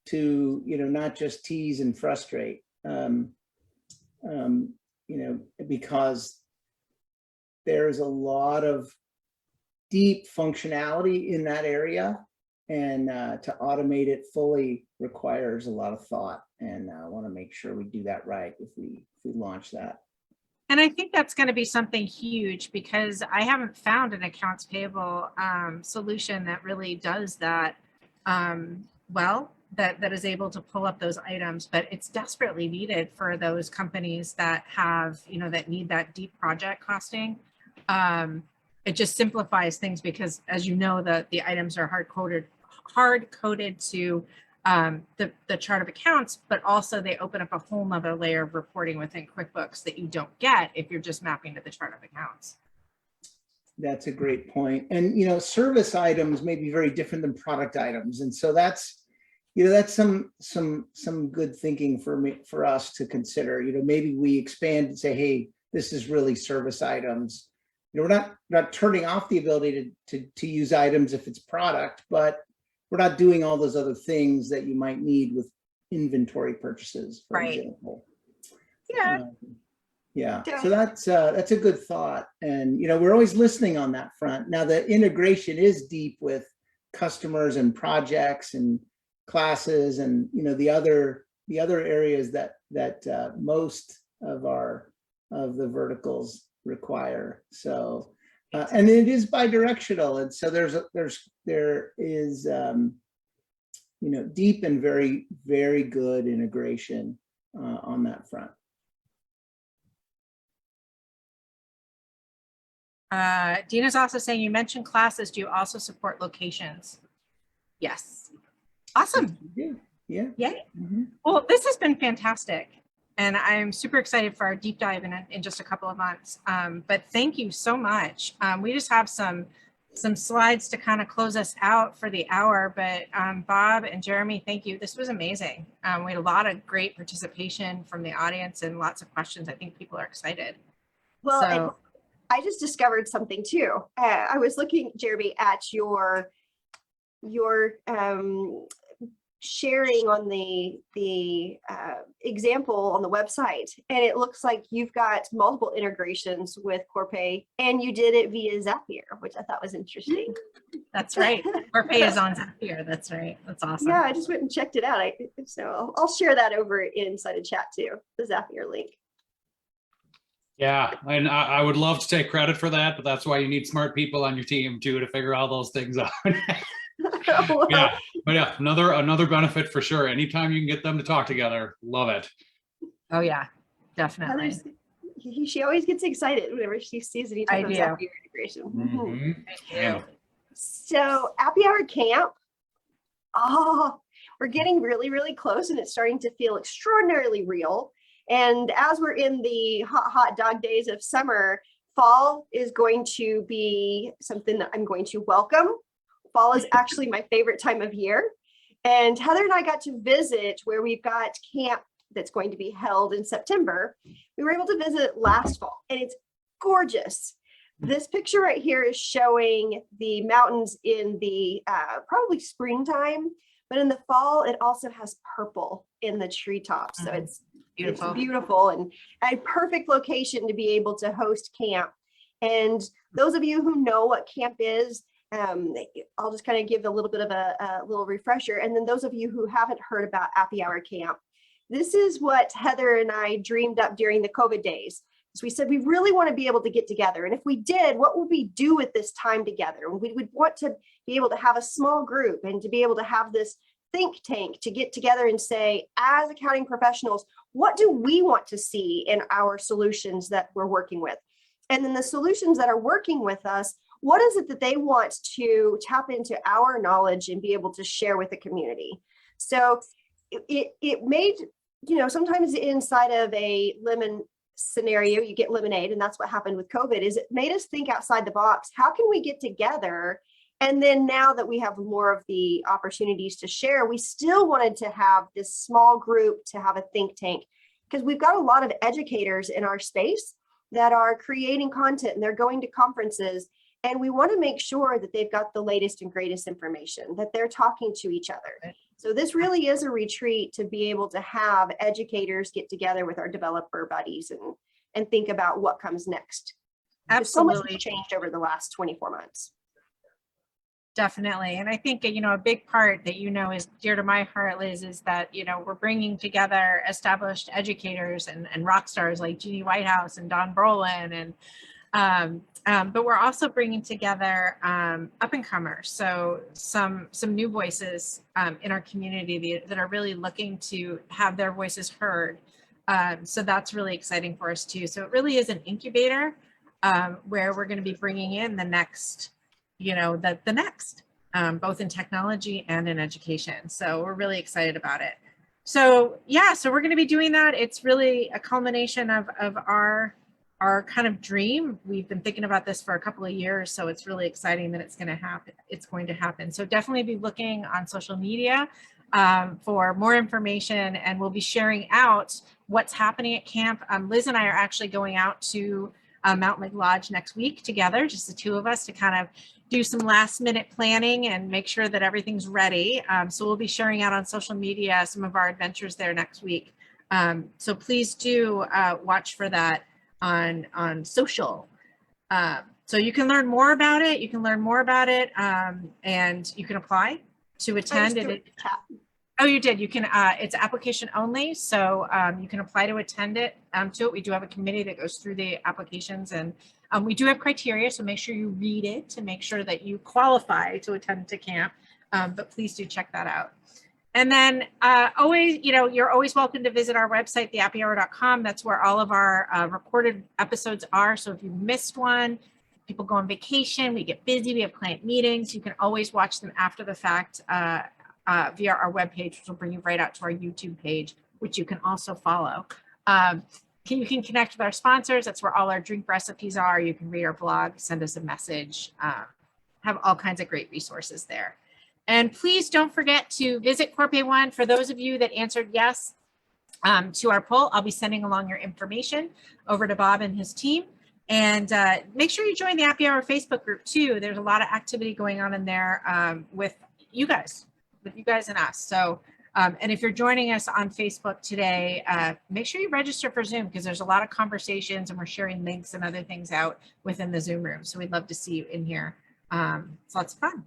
to, not just tease and frustrate. because there's a lot of deep functionality in that area, and to automate it fully requires a lot of thought, and I want to make sure we do that right if we launch that. And I think that's going to be something huge, because I haven't found an accounts payable solution that really does that well, that is able to pull up those items, but it's desperately needed for those companies that have, that need that deep project costing. It just simplifies things, because as you know, the items are hard coded to the chart of accounts, but also they open up a whole nother layer of reporting within QuickBooks that you don't get if you're just mapping to the chart of accounts. That's a great point. And, service items may be very different than product items. And so that's some good thinking for us to consider. Maybe we expand and say, hey, this is really service items. We're not turning off the ability to use items if it's product, but we're not doing all those other things that you might need with inventory purchases, for example. Yeah. Yeah. So that's a good thought. And, we're always listening on that front. Now, the integration is deep with customers and projects and classes and, the other areas that most of the verticals require. So, and it is bi-directional. And so there is, deep and very, very good integration on that front. Dina's also saying, you mentioned classes. Do you also support locations? Yes. Awesome. Yeah. Mm-hmm. Well, this has been fantastic, and I'm super excited for our deep dive in just a couple of months. But thank you so much. We just have some slides to kind of close us out for the hour, but Bob and Jeremy, thank you. This was amazing. We had a lot of great participation from the audience and lots of questions. I think people are excited. Well, So, and I just discovered something too. I was looking, Jeremy, at your sharing on the example on the website, and it looks like you've got multiple integrations with Corpay, and you did it via Zapier, which I thought was interesting. that's right. Corpay is on Zapier. That's right. That's awesome. Yeah, I just went and checked it out. So I'll share that over inside a chat too, the Zapier link. Yeah, and I would love to take credit for that, but that's why you need smart people on your team too to figure all those things out. Well, Yeah, but yeah, another benefit for sure. Anytime you can get them to talk together, love it. Oh yeah, definitely. She always gets excited whenever she sees any type of Zapier integration. Mm-hmm. Thank you. So Happy Hour Camp, we're getting really, really close, and it's starting to feel extraordinarily real. And as we're in the hot dog days of summer, fall is going to be something that I'm going to welcome. Fall is actually my favorite time of year. And Heather and I got to visit where we've got camp that's going to be held in September. We were able to visit last fall, and it's gorgeous. This picture right here is showing the mountains in the probably springtime, but in the fall, it also has purple in the treetops. So it's beautiful and a perfect location to be able to host camp. And those of you who know what camp is, I'll just kind of give a little bit of a little refresher. And then those of you who haven't heard about Happy Hour Camp, this is what Heather and I dreamed up during the COVID days. So we said, we really want to be able to get together. And if we did, what would we do with this time together? And we would want to be able to have a small group and to be able to have this think tank to get together and say, as accounting professionals, what do we want to see in our solutions that we're working with? And then the solutions that are working with us, what is it that they want to tap into our knowledge and be able to share with the community? So it made, sometimes inside of a lemon scenario, you get lemonade, and that's what happened with COVID, is it made us think outside the box. How can we get together? And then now that we have more of the opportunities to share, we still wanted to have this small group to have a think tank, because we've got a lot of educators in our space that are creating content and they're going to conferences. And we want to make sure that they've got the latest and greatest information, that they're talking to each other. So this really is a retreat to be able to have educators get together with our developer buddies and think about what comes next. Because so much Absolutely. has changed over the last 24 months. Definitely. And I think, a big part that, is dear to my heart, Liz, is that, we're bringing together established educators and rock stars like Jeannie Whitehouse and Don Brolin. But we're also bringing together up and comers. So some new voices in our community that are really looking to have their voices heard. So that's really exciting for us too. So it really is an incubator where we're going to be bringing in the next, the next, both in technology and in education. So we're really excited about it. So yeah, so we're going to be doing that. It's really a culmination of our kind of dream. We've been thinking about this for a couple of years, so it's really exciting that it's going to happen. It's going to happen. So definitely be looking on social media for more information, and we'll be sharing out what's happening at camp. Liz and I are actually going out to Mountain Lake Lodge next week together, just the two of us, to kind of do some last minute planning and make sure that everything's ready. So we'll be sharing out on social media some of our adventures there next week. So please do watch for that on social. So you can learn more about it. And you can apply to attend. Oh, you did. You can, it's application only. So you can apply to attend it to it. We do have a committee that goes through the applications, and we do have criteria. So make sure you read it to make sure that you qualify to attend to camp. But please do check that out. And then always, you're always welcome to visit our website, thehappyhour.com. That's where all of our recorded episodes are. So if you missed one, people go on vacation, we get busy, we have client meetings, you can always watch them after the fact via our webpage, which will bring you right out to our YouTube page, which you can also follow. You can connect with our sponsors. That's where all our drink recipes are. You can read our blog, send us a message, have all kinds of great resources there. And please don't forget to visit Corpay One. For those of you that answered yes to our poll, I'll be sending along your information over to Bob and his team. And make sure you join the Happy Hour Facebook group too. There's a lot of activity going on in there with you guys and us. So, and if you're joining us on Facebook today, make sure you register for Zoom, because there's a lot of conversations and we're sharing links and other things out within the Zoom room. So we'd love to see you in here. It's lots of fun.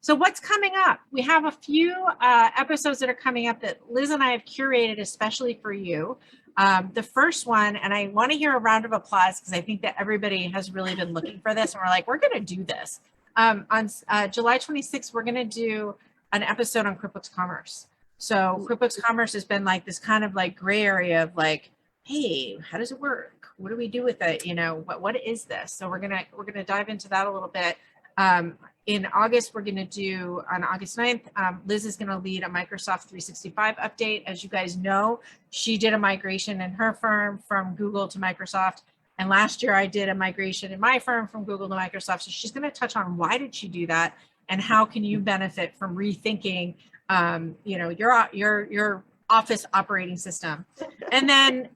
So what's coming up? We have a few episodes that are coming up that Liz and I have curated especially for you. The first one, and I want to hear a round of applause because I think that everybody has really been looking for this, and we're like, we're going to do this. On July 26th, we're going to do an episode on Quickbooks Commerce. So Quickbooks Commerce has been like this kind of like gray area of like, hey, how does it work? What do we do with it? What is this? So we're gonna dive into that a little bit. In August, we're going to do, on August 9th, Liz is going to lead a Microsoft 365 update. As you guys know, she did a migration in her firm from Google to Microsoft. And last year I did a migration in my firm from Google to Microsoft. So she's going to touch on why did she do that and how can you benefit from rethinking, your Office operating system. And then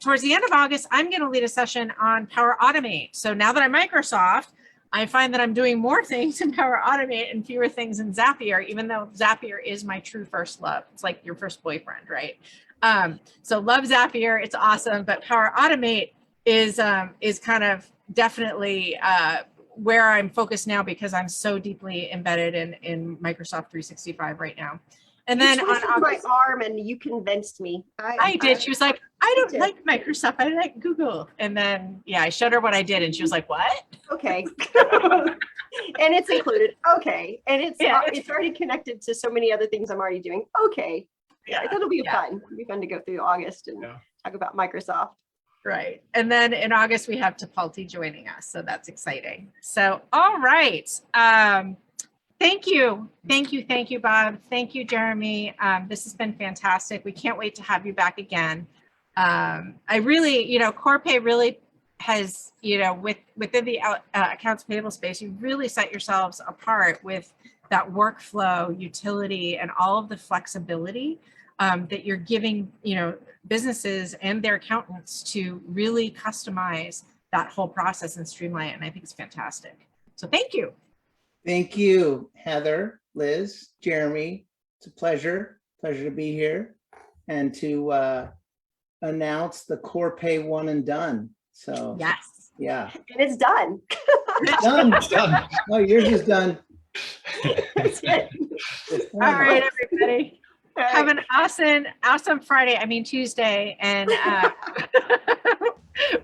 towards the end of August, I'm going to lead a session on Power Automate. So now that I'm Microsoft, I find that I'm doing more things in Power Automate and fewer things in Zapier, even though Zapier is my true first love. It's like your first boyfriend, right? So love Zapier, it's awesome, but Power Automate is kind of definitely where I'm focused now because I'm so deeply embedded in Microsoft 365 right now. And then on August, my arm, and you convinced me. I did. She was like, I don't like Microsoft. I like Google. And then, yeah, I showed her what I did, and she was like, what? Okay. And it's included. Okay. And it's already connected to so many other things I'm already doing. Okay. Yeah, that'll be fun. It'll be fun to go through August and talk about Microsoft. Right. And then in August, we have Tapalti joining us. So that's exciting. So, all right. Thank you, Bob. Thank you, Jeremy. This has been fantastic. We can't wait to have you back again. I really, Corpay really has, within the accounts payable space, you really set yourselves apart with that workflow, utility, and all of the flexibility that you're giving, businesses and their accountants to really customize that whole process and streamline it. And I think it's fantastic. So thank you. Thank you, Heather, Liz, Jeremy. It's a pleasure to be here and to announce the Corpay one and done. So, Yes. yeah. And it's done. It's done. It's done. Oh, yours is done. That's it. It's All done. right, everybody. All Have right. an awesome Friday. I mean, Tuesday. And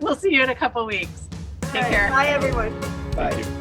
we'll see you in a couple weeks. All Take right. care. Bye, everyone. Bye.